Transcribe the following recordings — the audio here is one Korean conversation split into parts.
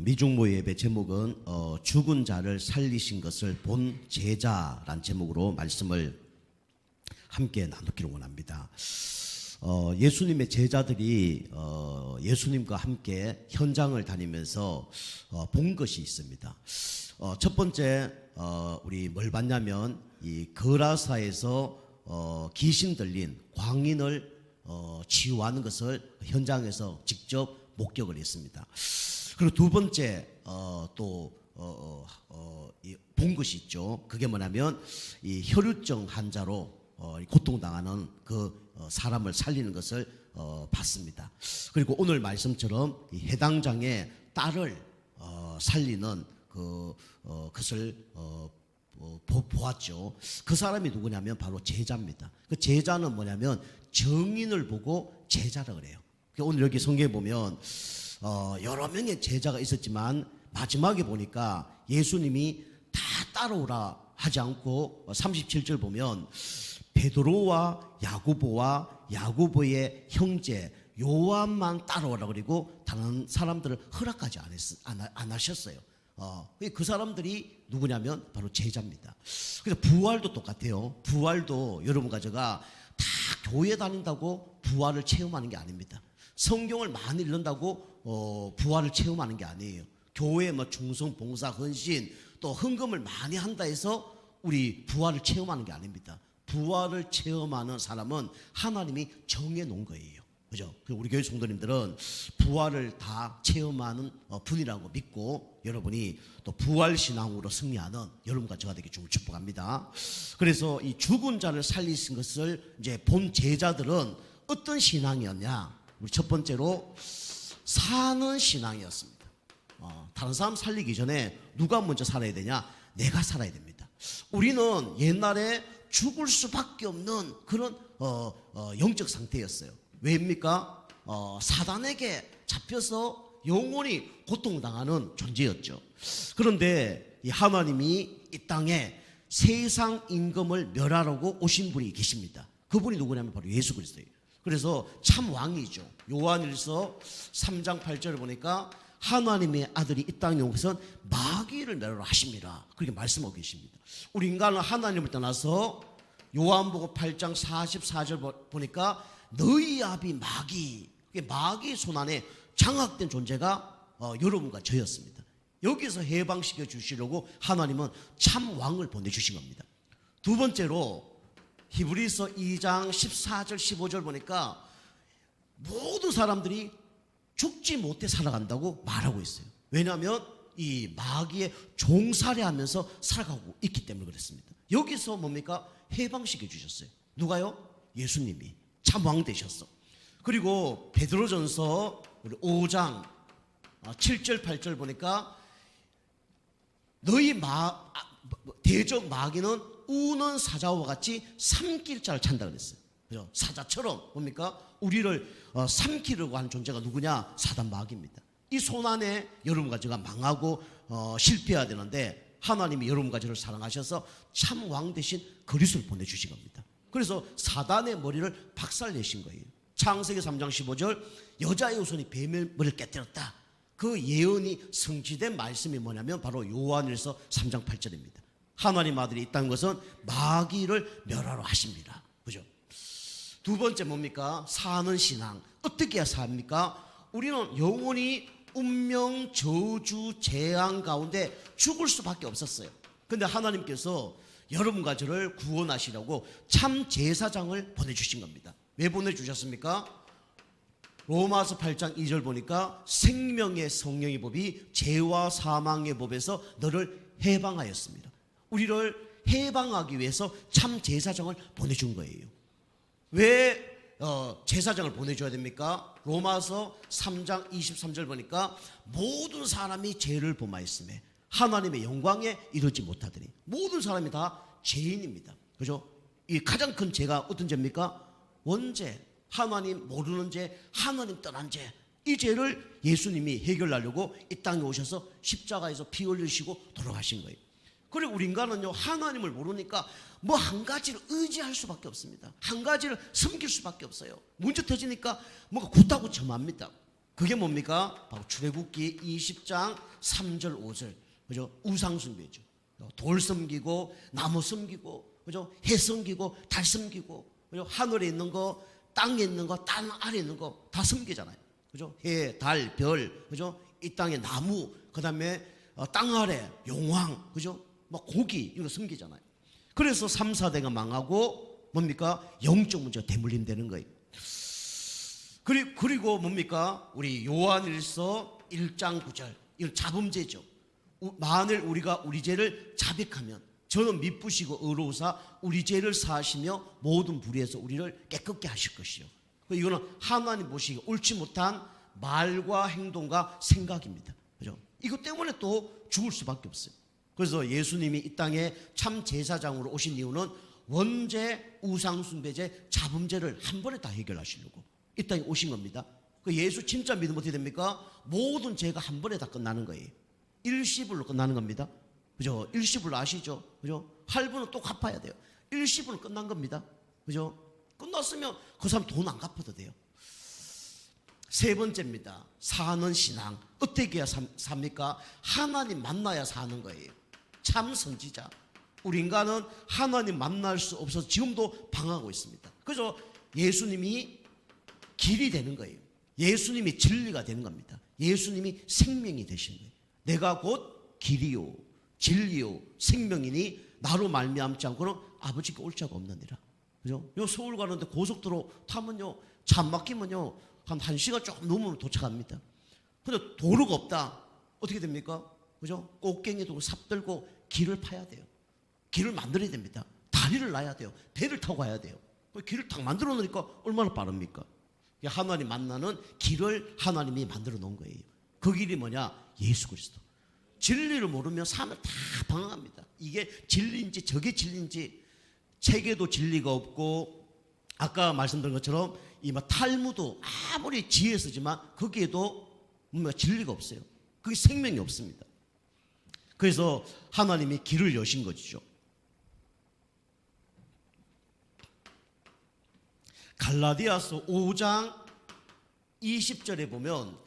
미중모 예배 제목은 죽은 자를 살리신 것을 본 제자란 제목으로 말씀을 함께 나누기를 원합니다. 예수님의 제자들이 예수님과 함께 현장을 다니면서 본 것이 있습니다. 첫 번째 우리 뭘 봤냐면 이 거라사에서 귀신 들린 광인을 치유하는 것을 현장에서 직접 목격을 했습니다. 그리고 두 번째 본 것이 있죠. 그게 뭐냐면 이 혈루증 환자로 고통당하는 그 사람을 살리는 것을 봤습니다. 그리고 오늘 말씀처럼 이 해당장의 딸을 살리는 그것을 보았죠. 그 사람이 누구냐면 바로 제자입니다. 그 제자는 뭐냐면 정인을 보고 제자라 그래요. 오늘 여기 성경에 보면 여러 명의 제자가 있었지만 마지막에 보니까 예수님이 다 따라오라 하지 않고 37절 보면 베드로와 야고보와 야고보의 형제 요한만 따라오라 그리고 다른 사람들을 허락하지 안 하셨어요. 그 사람들이 누구냐면 바로 제자입니다. 그래서 부활도 똑같아요. 부활도 여러분과 제가 다 교회 다닌다고 부활을 체험하는 게 아닙니다. 성경을 많이 읽는다고 부활을 체험하는 게 아니에요. 교회 충성, 봉사, 헌신 또 헌금을 많이 한다 해서 우리 부활을 체험하는 게 아닙니다. 부활을 체험하는 사람은 하나님이 정해 놓은 거예요. 그죠? 우리 교회 성도님들은 부활을 다 체험하는 분이라고 믿고 여러분이 또 부활 신앙으로 승리하는 여러분과 저가 되기 주를 축복합니다. 그래서 이 죽은 자를 살리신 것을 이제 본 제자들은 어떤 신앙이었냐? 우리 첫 번째로 사는 신앙이었습니다. 다른 사람 살리기 전에 누가 먼저 살아야 되냐? 내가 살아야 됩니다. 우리는 옛날에 죽을 수밖에 없는 그런 영적 상태였어요. 왜입니까? 사단에게 잡혀서 영원히 고통당하는 존재였죠. 그런데 이 하나님이 이 땅에 세상 임금을 멸하라고 오신 분이 계십니다. 그분이 누구냐면 바로 예수 그리스도예요. 그래서 참 왕이죠. 요한일서 3장 8절을 보니까 하나님의 아들이 이 땅에 온 것은 마귀를 멸하라 하십니다. 그렇게 말씀하고 계십니다. 우리 인간은 하나님을 떠나서 요한복음 8장 44절 보니까 너희 아비 마귀, 마귀 손안에 장악된 존재가 여러분과 저였습니다. 여기서 해방시켜 주시려고 하나님은 참 왕을 보내주신 겁니다. 두 번째로 히브리서 2장 14절 15절 보니까 모든 사람들이 죽지 못해 살아간다고 말하고 있어요. 왜냐하면 이 마귀의 종살이하면서 살아가고 있기 때문에 그렇습니다. 여기서 뭡니까? 해방시켜 주셨어요. 누가요? 예수님이 참 왕 되셨어. 그리고 베드로전서 5장 7절 8절 보니까 너희 대적 마귀는 우는 사자와 같이 삼킬 자를 찬다 그랬어요. 그죠? 사자처럼 뭡니까? 우리를 삼키려고 하는 존재가 누구냐? 사단 마귀입니다. 이 손안에 여러분과 제가 망하고 실패해야 되는데 하나님이 여러분과 저를 사랑하셔서 참 왕 대신 그리스도를 보내주신 겁니다. 그래서 사단의 머리를 박살내신 거예요. 창세기 3장 15절 여자의 후손이 뱀의 머리를 깨뜨렸다. 그 예언이 성취된 말씀이 뭐냐면 바로 요한일서 3장 8절입니다. 하나님 아들이 있다는 것은 마귀를 멸하러 하십니다. 그죠? 두 번째 뭡니까? 사는 신앙. 어떻게 해야 삽니까? 우리는 영원히 운명, 저주, 재앙 가운데 죽을 수밖에 없었어요. 근데 하나님께서 여러분과 저를 구원하시려고 참 제사장을 보내주신 겁니다. 왜 보내주셨습니까? 로마서 8장 2절 보니까 생명의 성령의 법이 죄와 사망의 법에서 너를 해방하였습니다. 우리를 해방하기 위해서 참 제사장을 보내준 거예요. 왜 제사장을 보내줘야 됩니까? 로마서 3장 23절 보니까 모든 사람이 죄를 범하였음에 하나님의 영광에 이르지 못하더니 모든 사람이 다 죄인입니다. 그죠? 이 가장 큰 죄가 어떤 죄입니까? 원죄, 하나님 모르는 죄, 하나님 떠난 죄. 이 죄를 예수님이 해결하려고 이 땅에 오셔서 십자가에서 피 흘리시고 돌아가신 거예요. 그리고 우리 인간은요, 하나님을 모르니까 뭐 한 가지를 의지할 수밖에 없습니다. 한 가지를 섬길 수밖에 없어요. 문제 터지니까 뭔가 굳다고 점합니다. 그게 뭡니까? 바로 출애굽기 20장 3절 5절. 그죠? 우상 숭배죠. 돌 섬기고 나무 섬기고, 그죠? 해 섬기고 달 섬기고, 그죠? 하늘에 있는 거, 땅에 있는 거, 땅 아래에 있는 거 다 섬기잖아요. 그죠? 해, 달, 별, 그죠? 이 땅에 나무, 그다음에 땅 아래 용왕, 그죠? 막 고기 이런 거 섬기잖아요. 그래서 3, 4대가 망하고 뭡니까? 영적 문제가 대물림 되는 거예요. 그리고 뭡니까? 우리 요한일서 1장 9절. 이건 자범죄죠. 만일 우리가 우리 죄를 자백하면 저는 미쁘시고 의로우사 우리 죄를 사하시며 모든 불의에서 우리를 깨끗게 하실 것이요. 이거는 하나님 보시기에 옳지 못한 말과 행동과 생각입니다. 그죠? 이것 때문에 또 죽을 수밖에 없어요. 그래서 예수님이 이 땅에 참 제사장으로 오신 이유는 원죄, 우상숭배죄, 자범죄를 한 번에 다 해결하시려고 이 땅에 오신 겁니다. 그 예수 진짜 믿으면 어떻게 됩니까? 모든 죄가 한 번에 다 끝나는 거예요. 일시불로 끝나는 겁니다. 그죠? 일시불로 아시죠? 그죠? 할부는 또 갚아야 돼요. 일시불로 끝난 겁니다. 그죠? 끝났으면 그 사람 돈 안 갚아도 돼요. 세 번째입니다. 사는 신앙. 어떻게 해야 삽니까? 하나님 만나야 사는 거예요. 참 선지자. 우리 인간은 하나님 만날 수 없어서 지금도 방황하고 있습니다. 그래서 예수님이 길이 되는 거예요. 예수님이 진리가 되는 겁니다. 예수님이 생명이 되신 거예요. 내가 곧 길이요 진리요 생명이니 나로 말미암지 않고는 아버지께 올 자가 없느니라. 그죠? 요 서울 가는데 고속도로 타면요, 차 막히면요 한 1시간 조금 넘으면 도착합니다. 근데 도로가 없다. 어떻게 됩니까? 그죠? 꽃갱이 들고 삽 들고 길을 파야 돼요. 길을 만들어야 됩니다. 다리를 놔야 돼요. 배를 타고 가야 돼요. 길을 딱 만들어 놓으니까 얼마나 빠릅니까? 하나님 만나는 길을 하나님이 만들어 놓은 거예요. 그 길이 뭐냐? 예수 그리스도. 진리를 모르면 사람은 다 방황합니다. 이게 진리인지 저게 진리인지. 책에도 진리가 없고, 아까 말씀드린 것처럼 이 탈무도 아무리 지혜 쓰지만 거기에도 진리가 없어요. 그게 생명이 없습니다. 그래서 하나님이 길을 여신 것이죠. 갈라디아서 5장 20절에 보면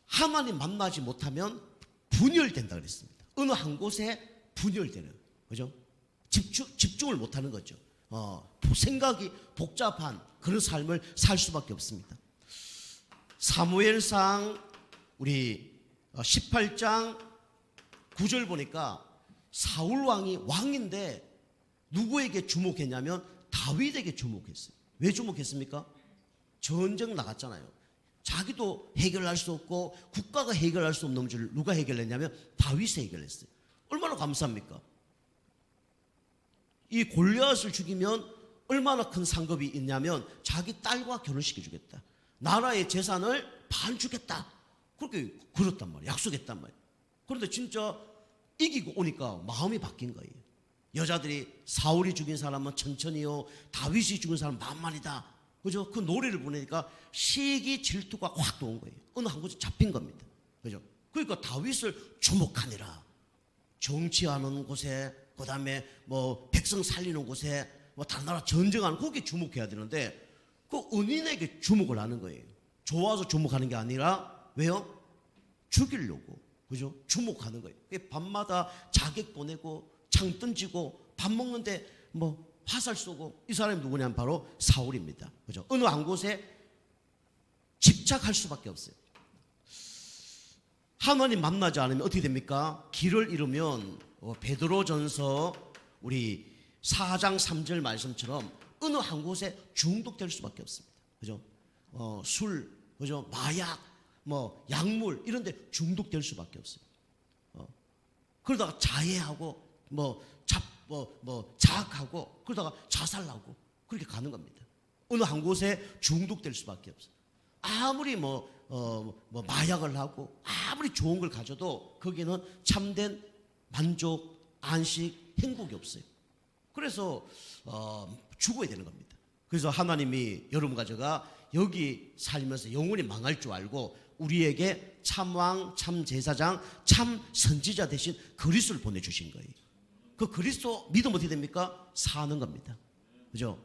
하나님 만나지 못하면 분열된다 그랬습니다. 어느 한 곳에 분열되는, 그죠? 집중을 못하는 거죠. 생각이 복잡한 그런 삶을 살 수밖에 없습니다. 사무엘상 우리 18장 9절 보니까 사울 왕이 왕인데 누구에게 주목했냐면 다윗에게 주목했어요. 왜 주목했습니까? 전쟁 나갔잖아요. 자기도 해결할 수 없고 국가가 해결할 수 없는 문제를 누가 해결했냐면 다윗이 해결했어요. 얼마나 감사합니까? 이 골리앗을 죽이면 얼마나 큰 상급이 있냐면 자기 딸과 결혼시켜 주겠다. 나라의 재산을 반 주겠다. 그렇게 그렇단 말이에요. 약속했단 말이에요. 그런데 진짜 이기고 오니까 마음이 바뀐 거예요. 여자들이 사울이 죽인 사람은 천천히요, 다윗이 죽인 사람은 만만이다. 그죠? 그 노래를 부르니까 시기 질투가 확 들어온 거예요. 어느 한 곳에 잡힌 겁니다. 그죠? 그러니까 다윗을 주목하니라. 정치하는 곳에, 그 다음에 백성 살리는 곳에, 다른 나라 전쟁하는 거기에 주목해야 되는데 그 은인에게 주목을 하는 거예요. 좋아서 주목하는 게 아니라 왜요? 죽이려고. 그죠? 주목하는 거예요. 밤마다 자객 보내고 창 던지고 밥 먹는데 화살 쏘고. 이 사람이 누구냐면 바로 사울입니다. 그죠? 어느 한 곳에 집착할 수밖에 없어요. 하나님 만나지 않으면 어떻게 됩니까? 길을 잃으면 베드로전서 우리 4장 3절 말씀처럼 어느 한 곳에 중독될 수밖에 없습니다. 그죠? 술, 그죠? 마약, 약물 이런 데 중독될 수밖에 없어요. 그러다가 자해하고 자학하고 그러다가 자살하고 그렇게 가는 겁니다. 어느 한 곳에 중독될 수밖에 없어요. 아무리 마약을 하고 아무리 좋은 걸 가져도 거기는 참된 만족, 안식, 행복이 없어요. 그래서 죽어야 되는 겁니다. 그래서 하나님이 여러분과 제가 여기 살면서 영원히 망할 줄 알고 우리에게 참왕, 참제사장, 참선지자 대신 그리스도를 보내주신 거예요. 그 그리스도 믿으면 어떻게 됩니까? 사는 겁니다. 그죠?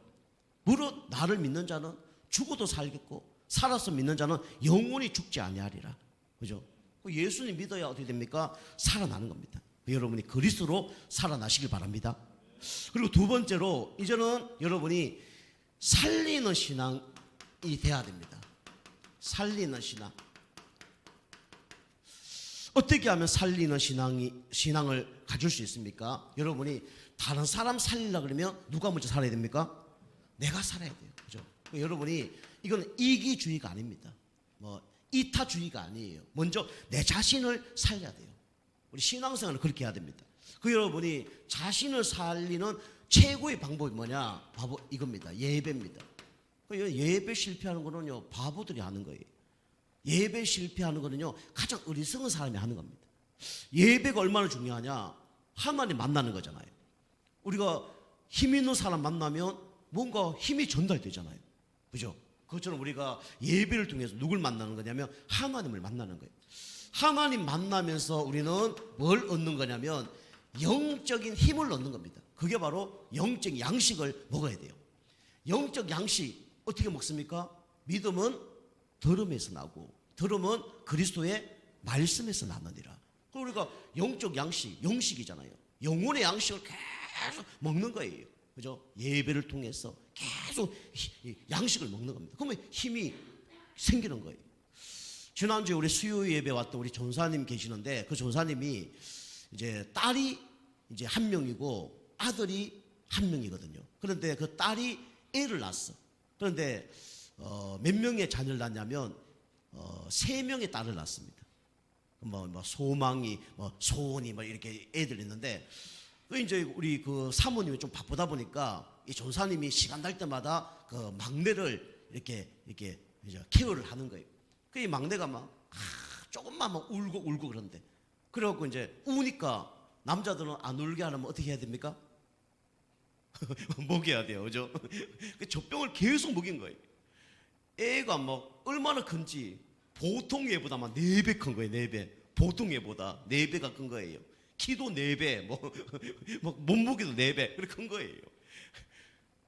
무릇 나를 믿는 자는 죽어도 살겠고 살아서 믿는 자는 영원히 죽지 아니하리라. 그죠? 예수님 믿어야 어떻게 됩니까? 살아나는 겁니다. 여러분이 그리스도로 살아나시길 바랍니다. 그리고 두 번째로 이제는 여러분이 살리는 신앙이 돼야 됩니다. 살리는 신앙. 어떻게 하면 살리는 신앙을 가질 수 있습니까? 여러분이 다른 사람 살리려고 그러면 누가 먼저 살아야 됩니까? 내가 살아야 돼요. 그죠? 여러분이 이건 이기주의가 아닙니다. 이타주의가 아니에요. 먼저 내 자신을 살려야 돼요. 우리 신앙생활을 그렇게 해야 됩니다. 여러분이 자신을 살리는 최고의 방법이 뭐냐? 바보 이겁니다. 예배입니다. 예배 실패하는 거는요, 바보들이 하는 거예요. 예배 실패하는 거는요, 가장 어리석은 사람이 하는 겁니다. 예배가 얼마나 중요하냐? 하나님 만나는 거잖아요. 우리가 힘 있는 사람 만나면 뭔가 힘이 전달되잖아요. 그죠? 그것처럼 우리가 예배를 통해서 누굴 만나는 거냐면 하나님을 만나는 거예요. 하나님 만나면서 우리는 뭘 얻는 거냐면 영적인 힘을 얻는 겁니다. 그게 바로 영적 양식을 먹어야 돼요. 영적 양식 어떻게 먹습니까? 믿음은 들음에서 나고 들음은 그리스도의 말씀에서 나느니라. 우리가 영적 양식, 영식이잖아요. 영혼의 양식을 계속 먹는 거예요. 그죠? 예배를 통해서 계속 양식을 먹는 겁니다. 그러면 힘이 생기는 거예요. 지난주에 우리 수요 예배 왔던 우리 전사님 계시는데 그 전사님이 이제 딸이 이제 한 명이고 아들이 한 명이거든요. 그런데 그 딸이 애를 낳았어. 그런데 몇 명의 자녀를 낳냐면 3명의 딸을 낳습니다. 소망이, 소원이 이렇게 애들 있는데 이제 우리 그 사모님이 좀 바쁘다 보니까 이 전사님이 시간 날 때마다 그 막내를 이렇게 이제 케어를 하는 거예요. 그 이 막내가 조금만 울고 그런데 그래갖고 이제 우니까 남자들은 안 울게 하려면 어떻게 해야 됩니까? 먹여야 돼요, 그죠? 그 젖병을 계속 먹인 거예요. 애가 얼마나 큰지 보통 애보다 4배 큰 거예요, 4배. 보통 애보다 4배가 큰 거예요. 키도 4배, 몸무게도 4배, 그렇게 큰 거예요.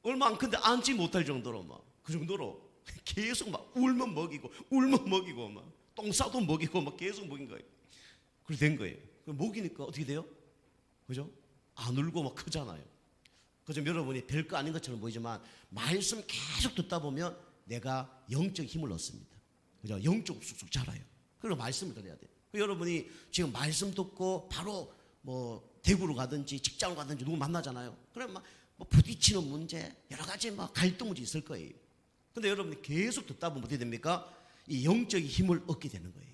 얼마 안 큰데 앉지 못할 정도로 그 정도로 계속 울면 먹이고, 똥 싸도 먹이고, 계속 먹인 거예요. 그렇게 된 거예요. 먹이니까 어떻게 돼요? 그죠? 안 울고 크잖아요. 그죠? 여러분이 별거 아닌 것처럼 보이지만 말씀 계속 듣다 보면 내가 영적 힘을 얻습니다. 그죠? 영적으로 쑥쑥 자라요. 그리고 말씀을 들어야 돼요. 여러분이 지금 말씀 듣고 바로 대구로 가든지 직장을 가든지 누구 만나잖아요. 그러면 부딪히는 문제, 여러 가지 갈등 문제 있을 거예요. 근데 여러분이 계속 듣다 보면 어떻게 됩니까? 이 영적인 힘을 얻게 되는 거예요.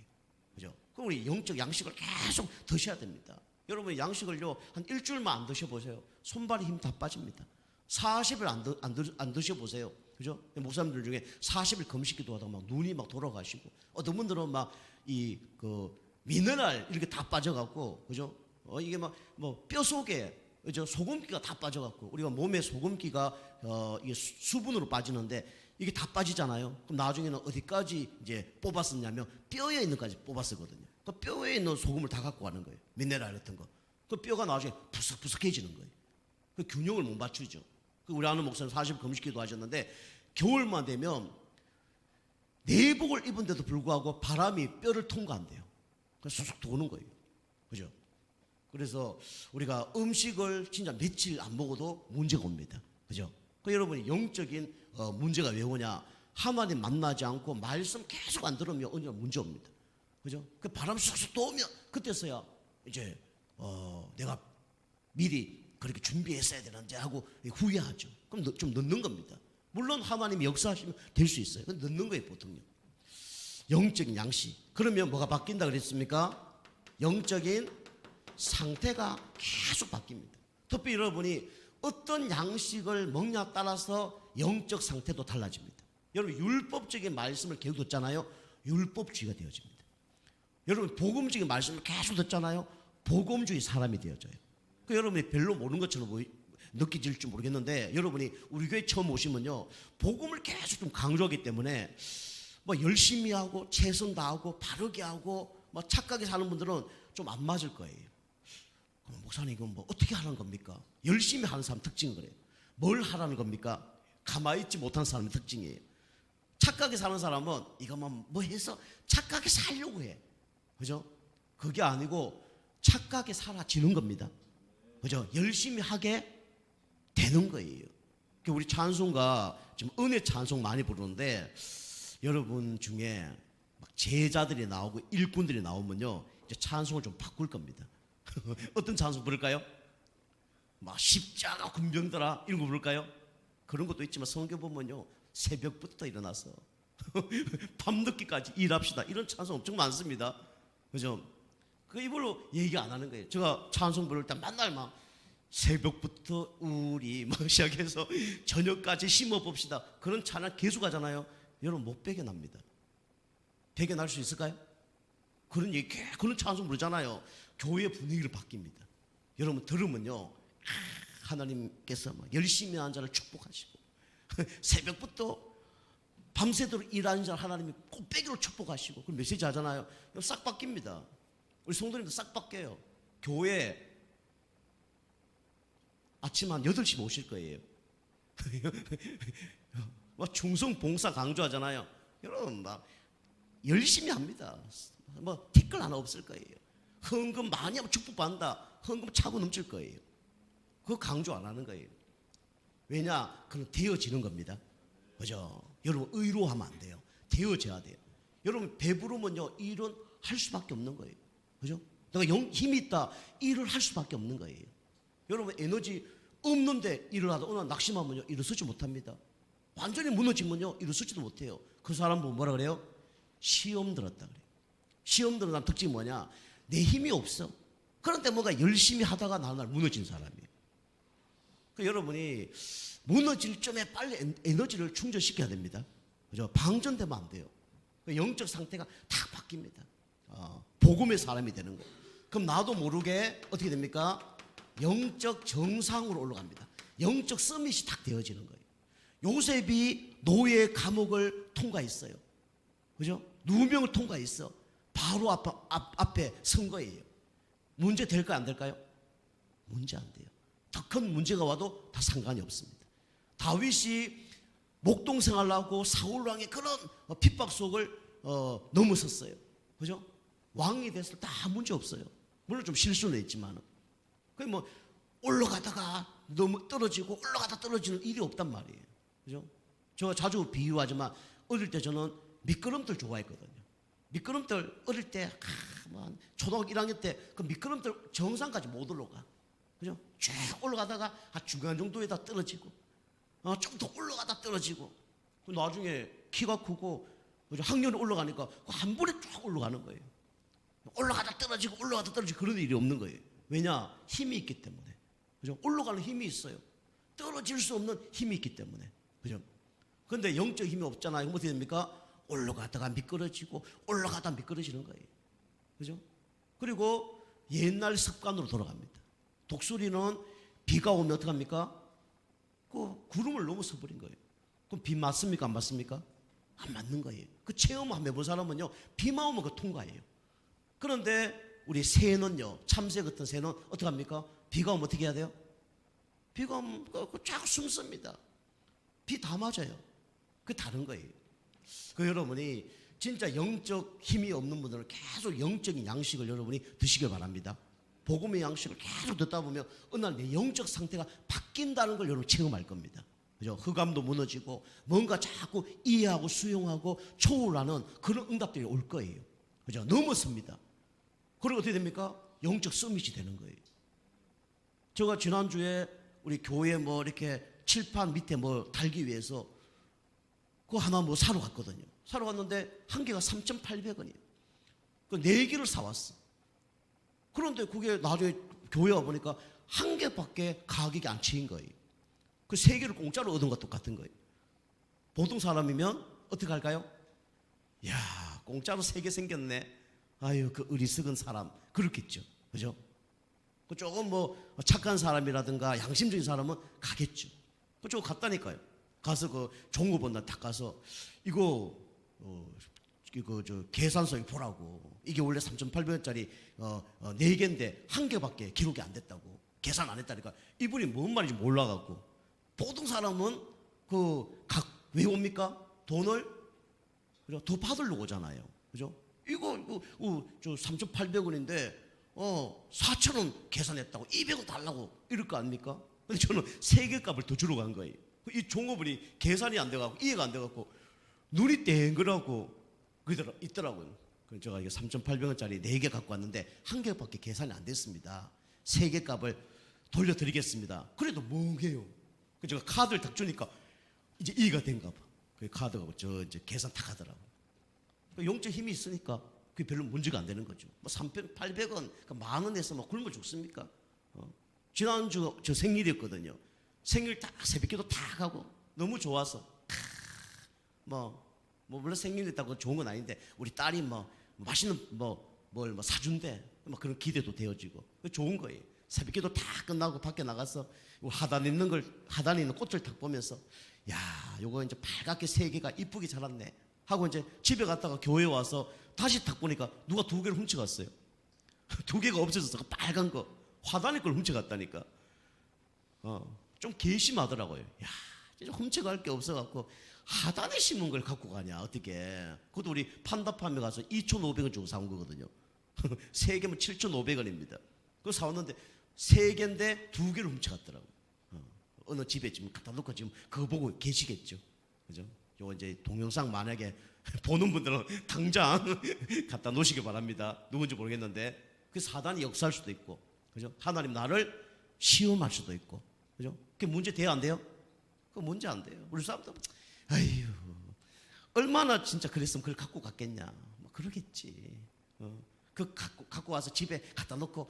그죠? 그럼 우리 영적 양식을 계속 드셔야 됩니다. 여러분 양식을요, 한 일주일만 안 드셔보세요. 손발에 힘 다 빠집니다. 40일 안 드셔보세요. 그죠? 목사님들 중에 40일 금식기도 하다가 눈이 돌아가시고, 어떤 분들은 미네랄 이렇게 다 빠져갖고, 그죠? 이게 뼈 속에, 그죠? 소금기가 다 빠져갖고, 우리가 몸에 소금기가, 이게 수분으로 빠지는데, 이게 다 빠지잖아요. 그럼 나중에는 어디까지 이제 뽑았었냐면, 뼈에 있는 까지 뽑았었거든요. 그 뼈에 있는 소금을 다 갖고 가는 거예요. 미네랄 같은 거. 그 뼈가 나중에 부석부석해지는 거예요. 그 균형을 못 맞추죠. 우리 아는 목사님 40일 금식기도 하셨는데, 겨울만 되면 내복을 입은데도 불구하고 바람이 뼈를 통과한대요. 그래서 쑥쑥 도는 거예요. 그죠? 그래서 우리가 음식을 진짜 며칠 안 먹어도 문제가 옵니다. 그죠? 여러분이 영적인 문제가 왜 오냐? 하나님 만나지 않고 말씀 계속 안 들으면 언제나 문제 옵니다. 그죠? 그 바람 쑥쑥 도우면 그때서야 이제 내가 미리 그렇게 준비했어야 되는데 하고 후회하죠. 그럼 좀 늦는 겁니다. 물론 하나님이 역사하시면 될 수 있어요. 근데 늦는 거예요, 보통요. 영적인 양식. 그러면 뭐가 바뀐다 그랬습니까? 영적인 상태가 계속 바뀝니다. 특히 여러분이 어떤 양식을 먹냐 따라서 영적 상태도 달라집니다. 여러분 율법적인 말씀을 계속 듣잖아요. 율법주의가 되어집니다. 여러분 복음적인 말씀을 계속 듣잖아요. 복음주의 사람이 되어져요. 여러분이 별로 모르는 것처럼 느껴질지 모르겠는데, 여러분이 우리 교회 처음 오시면요, 복음을 계속 좀 강조하기 때문에 열심히 하고 최선 다하고 바르게 하고 착하게 사는 분들은 좀 안 맞을 거예요. 그럼 목사님 이건 어떻게 하는 겁니까? 열심히 하는 사람 특징은 그래요. 뭘 하라는 겁니까? 가만히 있지 못하는 사람의 특징이에요. 착하게 사는 사람은 이것만 뭐 해서 착하게 살려고 해. 그죠? 그게 아니고 착하게 살아지는 겁니다. 그죠? 열심히 하게 되는 거예요. 우리 찬송가 지금 은혜 찬송 많이 부르는데 여러분 중에 막 제자들이 나오고 일꾼들이 나오면요 이제 찬송을 좀 바꿀 겁니다. 어떤 찬송 부를까요? 막 십자가 군병들아 이런 거 부를까요? 그런 것도 있지만 성경 보면요 새벽부터 일어나서 밤늦게까지 일합시다 이런 찬송 엄청 많습니다. 그죠? 그 이걸로 얘기 안 하는 거예요. 제가 찬송 부를 때 맨날 막 새벽부터 우리 막 시작해서 저녁까지 심어봅시다 그런 찬양 계속 하잖아요. 여러분 못 배겨납니다. 배겨날 수 있을까요? 그런 얘기 그런 찬송 부르잖아요. 교회 분위기를 바뀝니다. 여러분 들으면요 하나님께서 막 열심히 하는 자를 축복하시고 새벽부터 밤새도록 일하는 자를 하나님이 꽃배기로 축복하시고 그런 메시지 하잖아요. 싹 바뀝니다. 우리 성도님도 싹 바뀌어요. 교회 아침 한 8시 오실 거예요. 막 충성 봉사 강조하잖아요. 여러분 막 열심히 합니다. 뭐 티끌 하나 없을 거예요. 헌금 많이 하면 축복받는다. 헌금 차고 넘칠 거예요. 그거 강조 안 하는 거예요. 왜냐? 그건 되어지는 겁니다. 그죠? 여러분 의로하면 안 돼요. 되어져야 돼요. 여러분 배부르면요 일은 할 수밖에 없는 거예요. 그죠? 내가 힘이 있다 일을 할 수밖에 없는 거예요. 여러분 에너지 없는데 일을 하다 어느 날 낙심하면요 일어서지 못합니다. 완전히 무너지면요 일어서지도 못해요. 그 사람 보면 뭐라 그래요? 시험 들었다 그래요. 시험 들은 사람 특징이 뭐냐? 내 힘이 없어. 그런데 뭔가 열심히 하다가 나날 무너진 사람이에요. 그러니까 여러분이 무너질 점에 빨리 에너지를 충전시켜야 됩니다. 그죠? 방전되면 안 돼요. 영적 상태가 다 바뀝니다. 복음의 사람이 되는 거예요. 그럼 나도 모르게 어떻게 됩니까? 영적 정상으로 올라갑니다. 영적 서밋이 딱 되어지는 거예요. 요셉이 노예의 감옥을 통과했어요. 그죠? 누명을 통과했어. 바로 앞에 선 거예요. 문제 될까요? 안 될까요? 문제 안 돼요. 더 큰 문제가 와도 다 상관이 없습니다. 다윗이 목동 생활하고 사울왕의 그런 핍박 속을 넘어섰어요. 그죠? 왕이 됐을 때 다 문제 없어요. 물론 좀 실수는 있지만 그게 뭐 올라가다가 너무 떨어지고 올라가다 떨어지는 일이 없단 말이에요. 그죠? 제가 자주 비유하지만 어릴 때 저는 미끄럼틀 좋아했거든요. 미끄럼틀 어릴 때 초등학교 1학년 때 그 미끄럼틀 정상까지 못 올라가. 그죠? 쭉 올라가다가 한 중간 정도에다 떨어지고 좀 더 올라가다 떨어지고 나중에 키가 크고 학년이 올라가니까 한 번에 쭉 올라가는 거예요. 올라가다 떨어지고 올라가다 떨어지고 그런 일이 없는 거예요. 왜냐? 힘이 있기 때문에. 그죠? 올라가는 힘이 있어요. 떨어질 수 없는 힘이 있기 때문에. 그죠? 그런데 영적 힘이 없잖아요. 그럼 어떻게 됩니까? 올라가다가 미끄러지고 올라가다 미끄러지는 거예요. 그죠? 그리고 옛날 습관으로 돌아갑니다. 독수리는 비가 오면 어떻게 합니까? 그 구름을 넘어서 버린 거예요. 그럼 비 맞습니까? 안 맞습니까? 안 맞는 거예요. 그 체험 한번 해본 사람은요, 비만 오면 그 통과해요. 그런데 우리 새는요, 참새 같은 새는 어떻게 합니까? 비가 오면 어떻게 해야 돼요? 비가 오면 쫙 숨습니다. 비 다 맞아요. 그게 다른 거예요. 그 여러분이 진짜 영적 힘이 없는 분들은 계속 영적인 양식을 여러분이 드시길 바랍니다. 복음의 양식을 계속 듣다 보면 어느 날 내 영적 상태가 바뀐다는 걸 여러분 체험할 겁니다. 그죠? 흑암도 무너지고 뭔가 자꾸 이해하고 수용하고 초월하는 그런 응답들이 올 거예요. 그죠? 넘었습니다. 그리고 어떻게 됩니까? 영적 서밋이 되는 거예요. 제가 지난주에 우리 교회 뭐 이렇게 칠판 밑에 뭐 달기 위해서 그거 하나 뭐 사러 갔거든요. 사러 갔는데 한 개가 3,800원이에요. 그 4개를 사왔어. 그런데 그게 나중에 교회 와보니까 한 개밖에 가격이 안 치인 거예요. 그 3개를 공짜로 얻은 것 똑같은 거예요. 보통 사람이면 어떻게 할까요? 야, 공짜로 3개 생겼네. 아유, 그 어리석은 사람. 그렇겠죠. 그죠? 그 조금 뭐 착한 사람이라든가 양심적인 사람은 가겠죠. 그쪽 갔다니까요. 가서 그 종업원한테 딱 가서 이거 저 계산서에 보라고. 이게 원래 3,800원짜리 4개인데 한 개밖에 기록이 안 됐다고. 계산 안 했다니까. 이분이 뭔 말인지 몰라갖고. 보통 사람은 왜 옵니까? 돈을 그죠? 더 받으려고 오잖아요. 그죠? 이거 저 3,800원인데 4,000원 계산했다고 200원 달라고 이럴 거 아닙니까? 근데 저는 세 개 값을 더 주러 간 거예요. 이 종업원이 계산이 안 돼갖고 이해가 안 돼갖고 눈이 땡그라고 있더라고요. 그래서 제가 이게 3,800원짜리 4개 갖고 왔는데 한 개밖에 계산이 안 됐습니다. 세 개 값을 돌려드리겠습니다. 그래도 멍해요. 그래서 제가 카드를 딱 주니까 이제 이해가 된가 봐. 그 카드가 이제 계산 다 가더라고요. 영적 힘이 있으니까 그게 별로 문제가 안 되는 거죠. 뭐 3,800원, 10,000원에서 뭐 굶어 죽습니까? 지난주 저 생일이었거든요. 생일 딱 새벽기도 다 가고 너무 좋아서 물론 생일이었다고 좋은 건 아닌데 우리 딸이 뭐 맛있는 뭘 사준대 뭐 그런 기대도 되어지고 좋은 거예요. 새벽기도 다 끝나고 밖에 나가서 하단에 있는 꽃을 딱 보면서 야, 요거 이제 빨갛게 세 개가 이쁘게 자랐네 하고 이제 집에 갔다가 교회 와서 다시 딱 보니까 누가 2개를 훔쳐갔어요. 2개가 없어져서 그 빨간 거 화단에 걸 훔쳐갔다니까. 좀 괘씸하더라고요. 야, 진짜 훔쳐갈 게 없어갖고 하단에 심은 걸 갖고 가냐 어떻게? 그것도 우리 판다팜에 가서 2,500원 주고 사온 거거든요. 3개면 7,500원입니다. 그거 사왔는데 3개인데 2개를 훔쳐갔더라고요. 어느 집에 지금 갖다 놓고 지금 그거 보고 계시겠죠. 그죠? 요 이제 동영상 만약에 보는 분들은 당장 갖다 놓으시기 바랍니다. 누군지 모르겠는데 그 사단이 역사할 수도 있고, 그죠? 하나님 나를 시험할 수도 있고, 그죠? 그게 문제 돼요, 안 돼요? 그 문제 안 돼요. 우리 사람들 아휴 얼마나 진짜 그랬으면 그걸 갖고 갔겠냐, 뭐 그러겠지. 그 갖고 와서 집에 갖다 놓고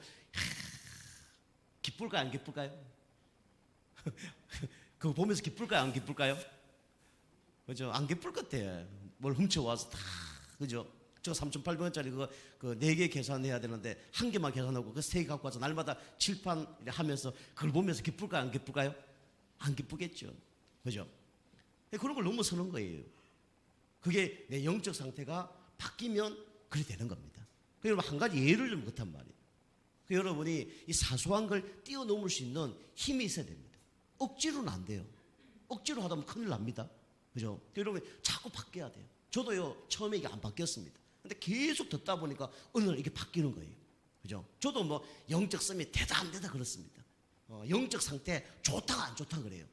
기쁠까요, 안 기쁠까요? 그거 보면서 기쁠까요, 안 기쁠까요? 그죠? 안 기쁠 것 같아. 뭘 훔쳐와서 다, 그죠? 저 3,800원짜리 그 4개 계산해야 되는데 한 개만 계산하고 그 3개 갖고 와서 날마다 칠판 하면서 그걸 보면서 기쁠까요, 안 기쁠까요? 안 기쁘겠죠. 그죠? 그런 걸 넘어서는 거예요. 그게 내 영적 상태가 바뀌면 그래 되는 겁니다. 여러분 한 가지 예를 들면 그렇단 말이에요. 여러분이 이 사소한 걸 뛰어넘을 수 있는 힘이 있어야 됩니다. 억지로는 안 돼요. 억지로 하다 보면 큰일 납니다. 그죠? 여러분 자꾸 바뀌어야 돼요. 저도요 처음에 이게 안 바뀌었습니다. 근데 계속 듣다 보니까 어느 날 이게 바뀌는 거예요. 그죠? 저도 뭐 영적 썸이 되다 안 되다 그렇습니다. 영적 상태 좋다가 안 좋다 그래요.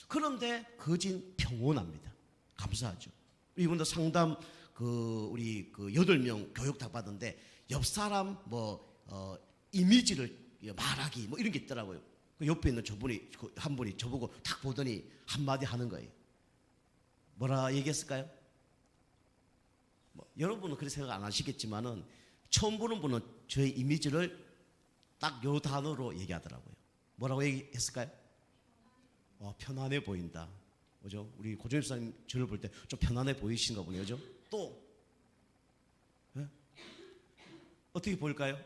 그런데 거진 평온합니다. 감사하죠. 이분도 상담 우리 8명 교육 다 받은데 옆 사람 이미지를 말하기 뭐 이런 게 있더라고요. 그 옆에 있는 한 분이 저보고 딱 보더니 한마디 하는 거예요. 뭐라 얘기했을까요? 여러분은 그렇게 생각 안 하시겠지만은 처음 보는 분은 저의 이미지를 딱 요 단어로 얘기하더라고요. 뭐라고 얘기했을까요? 편안해 보인다. 그죠? 우리 고정희 목사님 저를 볼 때 좀 편안해 보이신가 보네요. 그죠? 또 예? 어떻게 보일까요?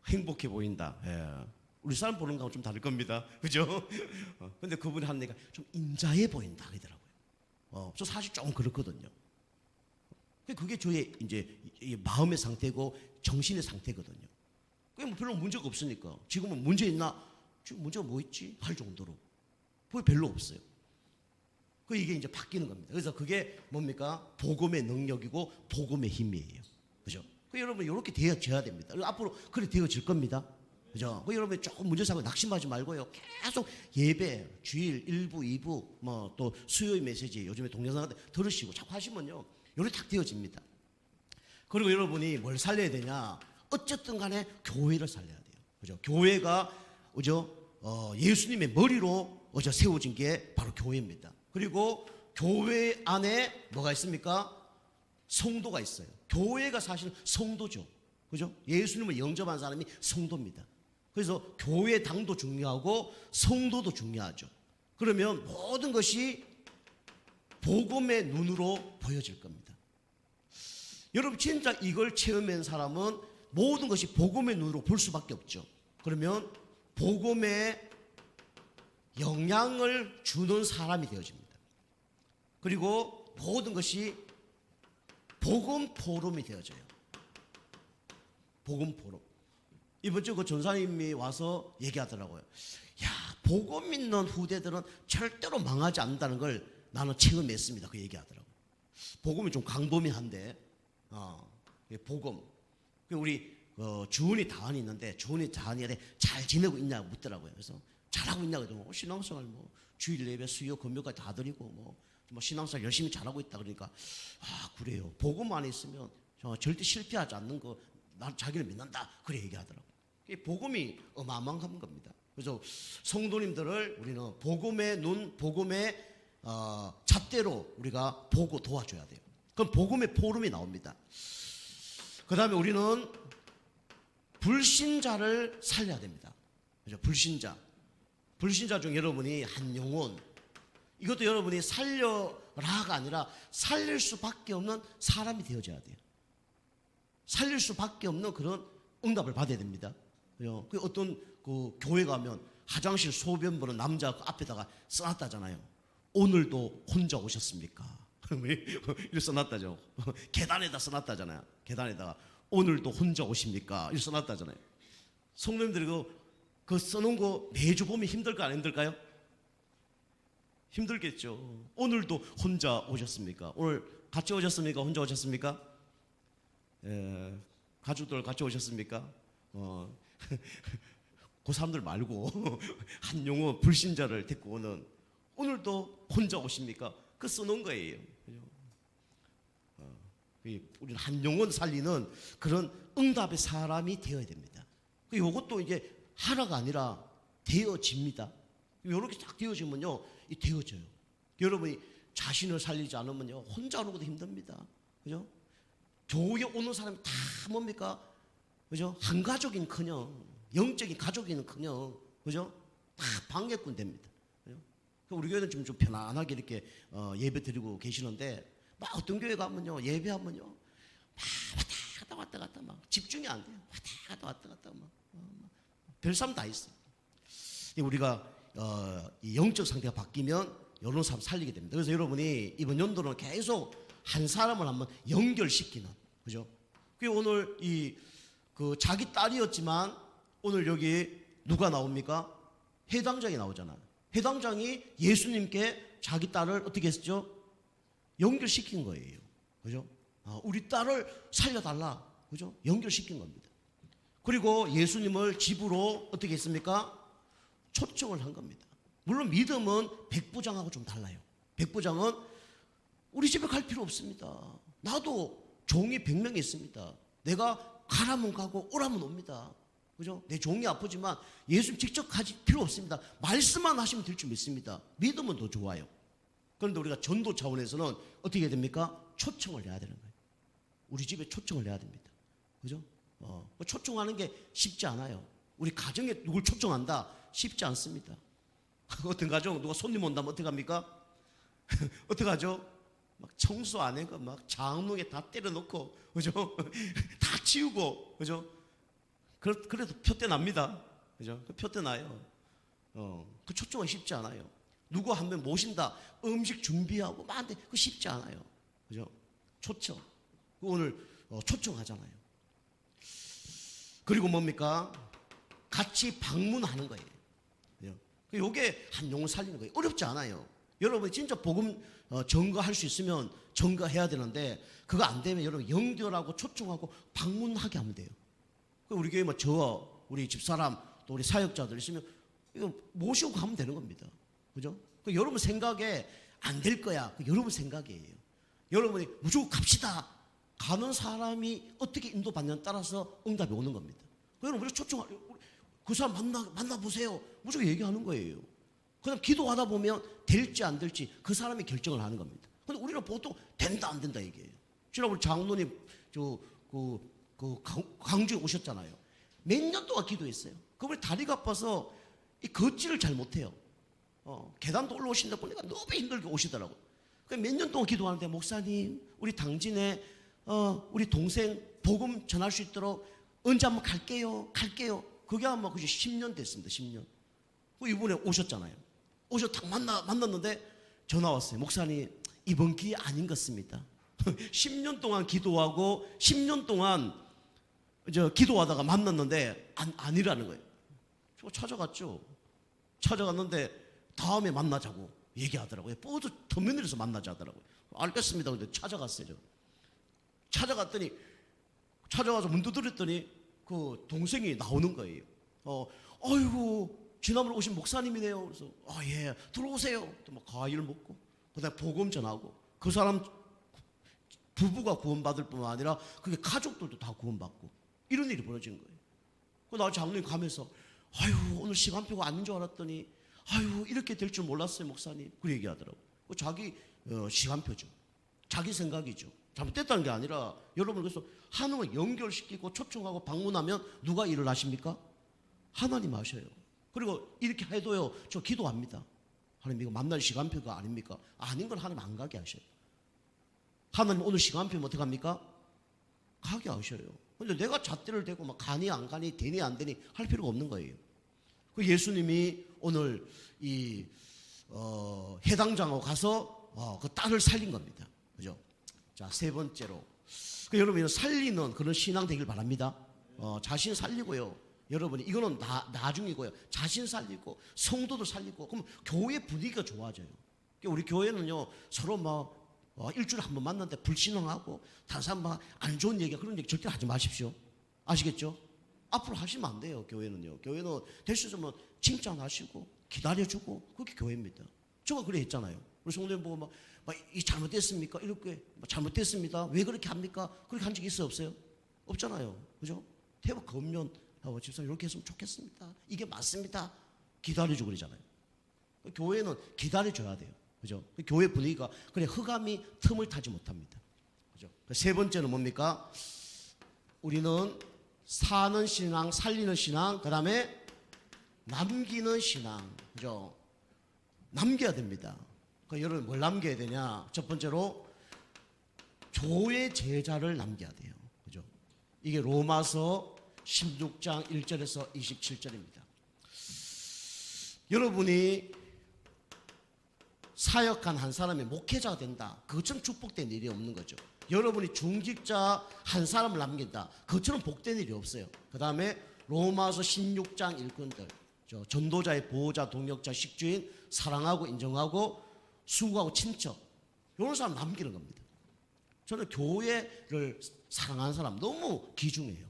행복해 보인다. 예. 우리 사람 보는 거하고 좀 다를 겁니다. 그죠? 근데 그분이 하는 얘기가 좀 인자해 보인다 하더라고요. 저 사실 조금 그렇거든요. 그게 저의 이제 마음의 상태고 정신의 상태거든요. 그게 뭐 별로 문제가 없으니까. 지금은 문제 있나? 지금 문제가 뭐 있지? 할 정도로. 그게 별로 없어요. 이게 이제 바뀌는 겁니다. 그래서 그게 뭡니까? 복음의 능력이고 복음의 힘이에요. 그죠? 여러분 이렇게 되어져야 됩니다. 앞으로 그렇게 되어질 겁니다. 그죠? 여러분 조금 문제 삼고 낙심하지 말고요. 계속 예배, 주일 1부, 2부, 또 수요일 메시지 요즘에 동영상 들으시고 자꾸 하시면요. 이렇게 딱 되어집니다. 그리고 여러분이 뭘 살려야 되냐? 어쨌든 간에 교회를 살려야 돼요. 그죠? 교회가, 그죠? 예수님의 머리로 세워진 게 바로 교회입니다. 그리고 교회 안에 뭐가 있습니까? 성도가 있어요. 교회가 사실 성도죠. 그죠? 예수님을 영접한 사람이 성도입니다. 그래서 교회 당도 중요하고 성도도 중요하죠. 그러면 모든 것이 복음의 눈으로 보여질 겁니다. 여러분 진짜 이걸 체험한 사람은 모든 것이 복음의 눈으로 볼 수밖에 없죠. 그러면 복음에 영향을 주는 사람이 되어집니다. 그리고 모든 것이 복음 포럼이 되어져요. 복음 포럼. 이번 주 그 전사님이 와서 얘기하더라고요. 야, 복음 믿는 후대들은 절대로 망하지 않는다는 걸 나는 체험했습니다. 그 얘기하더라고요. 복음이 좀 광범위한데, 복음. 우리 주은이 다은이 있는데 주은이 다은이한테 잘 지내고 있냐고 묻더라고요. 그래서 잘하고 있냐고 했더니 신앙생활 뭐 주일 예배 수요 금요까지 다 드리고 뭐 신앙생활 열심히 잘하고 있다 그러니까 그래요. 복음 안에 있으면 절대 실패하지 않는 거 자기를 믿는다 그래 얘기하더라고요. 복음이 어마어마한 겁니다. 그래서 성도님들을 우리는 복음의 눈, 복음의 잣대로 우리가 보고 도와줘야 돼요. 그럼 복음의 포럼이 나옵니다. 그 다음에 우리는 불신자를 살려야 됩니다. 그죠? 불신자 중 여러분이 한 영혼, 이것도 여러분이 살려라가 아니라 살릴 수밖에 없는 사람이 되어져야 돼요. 살릴 수밖에 없는 그런 응답을 받아야 됩니다. 그죠? 어떤 교회 가면 화장실 소변 보는 남자 앞에다가 써놨다잖아요. 오늘도 혼자 오셨습니까? 이렇게 써놨다죠. 계단에다 써놨다잖아요. 계단에다가 오늘도 혼자 오십니까? 이렇게 써놨다잖아요. 성도님들이 그 써놓은 거 매주 보면 힘들까 안 힘들까요? 힘들겠죠. 오늘도 혼자 오셨습니까? 오늘 같이 오셨습니까? 혼자 오셨습니까? 가족들 같이 오셨습니까? 그 사람들 말고 한 영혼 불신자를 데리고 오는 오늘도 혼자 오십니까? 그 써놓은 거예요. 우리는 한 영혼 살리는 그런 응답의 사람이 되어야 됩니다. 이것도 이제 하나가 아니라 되어집니다. 이렇게 딱 되어지면요, 되어져요. 여러분이 자신을 살리지 않으면요, 혼자 오는 것도 힘듭니다. 그죠? 교회 오는 사람이 다 뭡니까? 그죠? 한 가족인커녕, 영적인 가족이는커녕, 그죠? 다 방해꾼 됩니다. 그죠? 우리 교회는 좀 편안하게 이렇게 예배 드리고 계시는데, 막 어떤 교회 가면요, 예배하면요, 막 왔다 갔다 막 집중이 안 돼요. 왔다 갔다 막 별삼 다 있어요. 우리가 이 영적 상태가 바뀌면 이런 사람 살리게 됩니다. 그래서 여러분이 이번 연도는 계속 한 사람을 한번 연결시키는, 그죠? 오늘 자기 딸이었지만 오늘 여기 누가 나옵니까? 해당장이 나오잖아요. 해당장이 예수님께 자기 딸을 어떻게 했죠? 연결시킨 거예요. 그죠? 우리 딸을 살려달라. 그죠? 연결시킨 겁니다. 그리고 예수님을 집으로 어떻게 했습니까? 초청을 한 겁니다. 물론 믿음은 백부장하고 좀 달라요. 백부장은 우리 집에 갈 필요 없습니다. 나도 종이 100명이 있습니다. 내가 가라면 가고 오라면 옵니다. 그죠? 내 종이 아프지만 예수님 직접 가지 필요 없습니다. 말씀만 하시면 될 줄 믿습니다. 믿음은 더 좋아요. 그런데 우리가 전도 차원에서는 어떻게 해야 됩니까? 초청을 해야 되는 거예요. 우리 집에 초청을 해야 됩니다. 그죠? 초청하는 게 쉽지 않아요. 우리 가정에 누굴 초청한다? 쉽지 않습니다. 어떤 가정, 누가 손님 온다면 어떻게 합니까? 어떻게 하죠? 막 청소 안 해가 막 장롱에 다 때려놓고, 그죠? 다 치우고, 그죠? 그래도 표대 납니다. 그죠? 표대 나요. 그 초청은 쉽지 않아요. 누구 한 명 모신다, 음식 준비하고 막 하는데 그거 쉽지 않아요. 그죠? 초청. 오늘 초청하잖아요. 그리고 뭡니까? 같이 방문하는 거예요. 이게 한 영혼 살리는 거예요. 어렵지 않아요. 여러분 진짜 복음 전거할 수 있으면 전거해야 되는데 그거 안 되면 여러분 연결하고 초청하고 방문하게 하면 돼요. 우리 교회 저와 우리 집사람 또 우리 사역자들 있으면 이거 모시고 가면 되는 겁니다. 그죠? 여러분 생각에 안 될 거야. 여러분 생각이에요. 여러분이 무조건 갑시다. 가는 사람이 어떻게 인도받느냐에 따라서 응답이 오는 겁니다. 여러분 우리 그 사람 만나보세요. 무조건 얘기하는 거예요. 그다음 기도하다 보면 될지 안 될지 그 사람이 결정을 하는 겁니다. 근데 우리는 보통 된다 안 된다 얘기해요. 지난 우리 장로님 광주에 오셨잖아요. 몇 년 동안 기도했어요. 그분이 다리가 아파서 이 걷지를 잘 못해요. 계단도 올라오신다 보니까 너무 힘들게 오시더라고요. 몇 년 동안 기도하는데 목사님 우리 당진에 우리 동생 복음 전할 수 있도록 언제 한번 갈게요. 그게 아마 그게 10년 됐습니다. 10년. 이번에 오셨잖아요. 딱 만났는데 전화 왔어요. 목사님 이번 기회 아닌 것 같습니다. 10년 동안 기도하고 10년 동안 기도하다가 만났는데 아니라는 거예요. 저 찾아갔죠. 찾아갔는데 다음에 만나자고 얘기하더라고요. 버스 터미널에서 만나자 하더라고요. 알겠습니다. 근데 찾아갔어요. 찾아갔더니 찾아가서 문 두드렸더니 그 동생이 나오는 거예요. 아이고 지난번에 오신 목사님이네요. 그래서 예 들어오세요. 또 막 과일 먹고 그다음에 복음 전하고 그 사람 부부가 구원받을 뿐만 아니라 그게 가족들도 다 구원받고 이런 일이 벌어진 거예요. 나 장로님 가면서 아유 오늘 시간표가 아닌 줄 알았더니 아유 이렇게 될 줄 몰랐어요 목사님. 그 얘기하더라고. 자기 시간표죠. 자기 생각이죠. 잘못됐다는 게 아니라 여러분 그래서 하나님을 연결시키고 초청하고 방문하면 누가 일을 하십니까? 하나님 하셔요. 그리고 이렇게 해도요 저 기도합니다. 하나님 이거 만날 시간표가 아닙니까? 아닌 건 하나님 안 가게 하셔요. 하나님 오늘 시간표면 어떻게 합니까? 가게 하셔요. 근데 내가 잣대를 대고 막 가니 안 가니 되니 안 되니 할 필요가 없는 거예요. 그 예수님이 오늘 이 해당장하고 가서 그 딸을 살린 겁니다. 그죠? 자, 세 번째로 여러분 살리는 그런 신앙 되길 바랍니다. 자신 살리고요. 여러분이 이거는 나중이고요. 자신 살리고 성도도 살리고 그럼 교회 분위기가 좋아져요. 우리 교회는요 서로 막 일주일에 한 번 만났는데 불신앙하고 다른 사람 막 안 좋은 얘기 그런 얘기 절대 하지 마십시오. 아시겠죠? 앞으로 하시면 안 돼요. 교회는요. 교회는 될 수 있으면 칭찬하시고 기다려주고 그게 교회입니다. 제가 그래 했잖아요. 우리 성도님 보고 막 이 잘못됐습니까? 이렇게 잘못됐습니다. 왜 그렇게 합니까? 그렇게 한 적 있어요? 없어요? 없잖아요. 그죠? 대박 검면하고 집사님 이렇게 했으면 좋겠습니다. 이게 맞습니다. 기다려주고 그러잖아요. 교회는 기다려줘야 돼요. 그죠? 교회 분위기가 그래 흑암이 틈을 타지 못합니다. 그죠? 세 번째는 뭡니까? 우리는 사는 신앙, 살리는 신앙, 그 다음에 남기는 신앙. 그죠? 남겨야 됩니다. 그러니까 여러분 뭘 남겨야 되냐? 첫 번째로 교회 제자를 남겨야 돼요. 그죠? 이게 로마서 16장 1절에서 27절입니다. 여러분이 사역한 한 사람이 목회자가 된다. 그것처럼 축복된 일이 없는 거죠. 여러분이 중직자 한 사람을 남긴다. 그것처럼 복된 일이 없어요. 그 다음에 로마서 16장 일꾼들, 전도자의 보호자, 동역자, 식주인, 사랑하고 인정하고 수고하고 친척, 이런 사람 남기는 겁니다. 저는 교회를 사랑하는 사람 너무 귀중해요.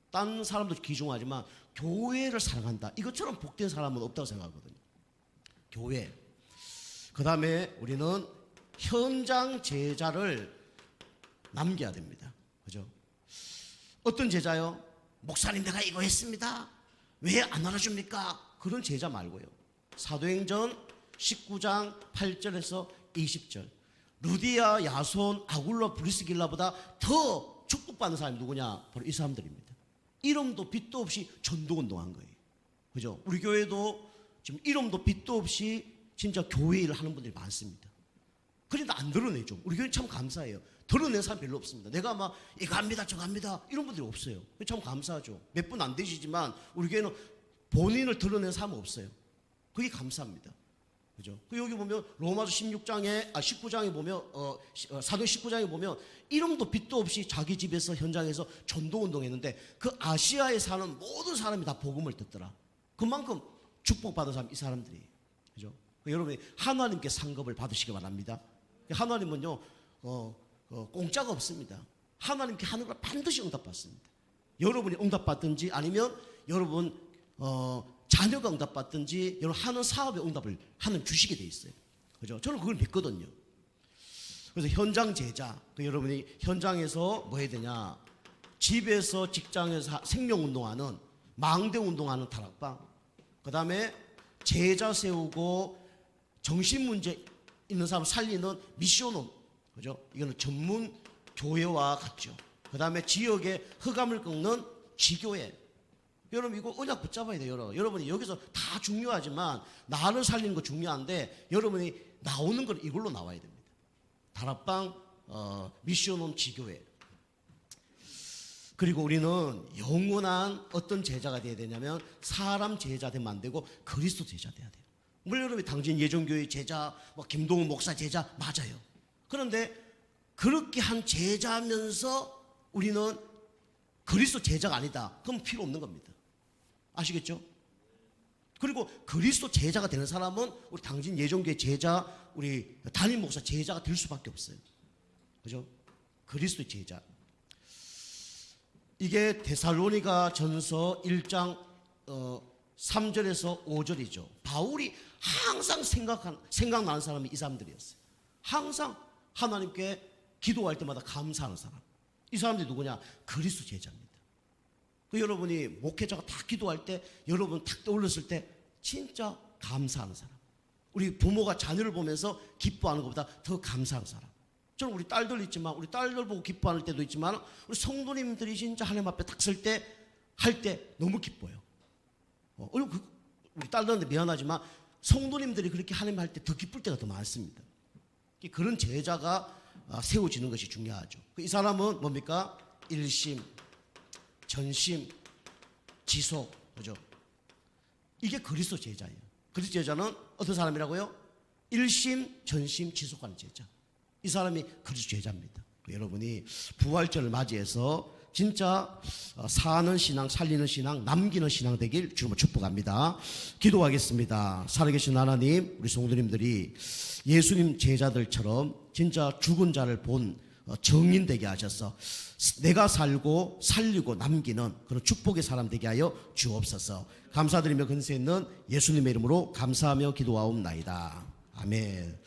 딴 사람도 귀중하지만 교회를 사랑한다. 이것처럼 복된 사람은 없다고 생각하거든요. 교회. 그 다음에 우리는 현장 제자를 남겨야 됩니다. 그죠? 어떤 제자요? 목사님 내가 이거 했습니다. 왜 안 알아줍니까? 그런 제자 말고요. 사도행전 19장 8절에서 20절. 루디아, 야손, 아굴라, 브리스길라보다 더 축복받는 사람이 누구냐? 바로 이 사람들입니다. 이름도 빚도 없이 전도운동한 거예요. 그죠? 우리 교회도 지금 이름도 빚도 없이 진짜 교회 일을 하는 분들이 많습니다. 그런데 안 드러내죠. 우리 교회는 참 감사해요. 드러낸 사람 별로 없습니다. 내가 막 이거 합니다 저거 합니다 이런 분들이 없어요. 참 감사하죠. 몇 분 안 되시지만 우리 교회는 본인을 드러낸 사람은 없어요. 그게 감사합니다. 그죠? 여기 보면 로마서 19장에 보면 사도 19장에 보면 이름도 빚도 없이 자기 집에서 현장에서 전도운동했는데 그 아시아에 사는 모든 사람이 다 복음을 듣더라. 그만큼 축복받은 사람이 이 사람들이에요. 그죠? 여러분이 하나님께 상급을 받으시기 바랍니다. 하나님은요 공짜가 없습니다. 하나님께 하는 걸 반드시 응답받습니다. 여러분이 응답받든지 아니면 여러분 자녀가 응답받든지 여러분 하는 사업에 응답을 하나님 주시게 돼 있어요. 그죠? 저는 그걸 믿거든요. 그래서 현장 제자, 여러분이 현장에서 뭐 해야 되냐? 집에서 직장에서 생명운동하는 망대운동하는 다락방, 그 다음에 제자 세우고 정신문제 있는 사람 살리는 미션홈, 그죠? 이거는 전문 교회와 같죠. 그 다음에 지역의 흑암을 꺾는 지교회. 여러분 이거 언약 붙잡아야 돼요. 여러분이 여기서 다 중요하지만 나를 살리는 거 중요한데 여러분이 나오는 건 이걸로 나와야 됩니다. 다락방, 미션홈, 지교회. 그리고 우리는 영원한 어떤 제자가 돼야 되냐면 사람 제자 되면 안 되고 그리스도 제자 돼야 돼요. 물론 여러분이 당진 예정교회 제자, 김동훈 목사 제자 맞아요. 그런데 그렇게 한 제자면서 우리는 그리스도 제자가 아니다. 그럼 필요 없는 겁니다. 아시겠죠? 그리고 그리스도 제자가 되는 사람은 우리 당진 예종교회 제자, 우리 담임 목사 제자가 될 수밖에 없어요. 그죠? 그리스도 제자. 이게 데살로니가 전서 1장 3절에서 5절이죠. 바울이 항상 생각나는 사람이 이 사람들이었어요. 항상 하나님께 기도할 때마다 감사하는 사람. 이 사람들이 누구냐? 그리스도 제자입니다. 그 여러분이 목회자가 다 기도할 때 여러분 탁 떠올렸을 때 진짜 감사하는 사람. 우리 부모가 자녀를 보면서 기뻐하는 것보다 더 감사하는 사람. 저는 우리 딸들 있지만 우리 딸들 보고 기뻐하는 때도 있지만 우리 성도님들이 진짜 하나님 앞에 딱 설 때 할 때 너무 기뻐요. 우리 딸들한테 미안하지만 성도님들이 그렇게 하나님 할 때 더 기쁠 때가 더 많습니다. 그런 제자가 세워지는 것이 중요하죠. 이 사람은 뭡니까? 일심, 전심, 지속, 그죠? 이게 그리스도 제자예요. 그리스도 제자는 어떤 사람이라고요? 일심, 전심, 지속하는 제자. 이 사람이 그리스도 제자입니다. 여러분이 부활절을 맞이해서 진짜 사는 신앙, 살리는 신앙, 남기는 신앙 되길 주님으로 축복합니다. 기도하겠습니다. 살아계신 하나님, 우리 성도님들이 예수님 제자들처럼 진짜 죽은 자를 본 정인 되게 하셔서 내가 살고 살리고 남기는 그런 축복의 사람 되게 하여 주옵소서. 감사드리며 근세 있는 예수님의 이름으로 감사하며 기도하옵나이다. 아멘.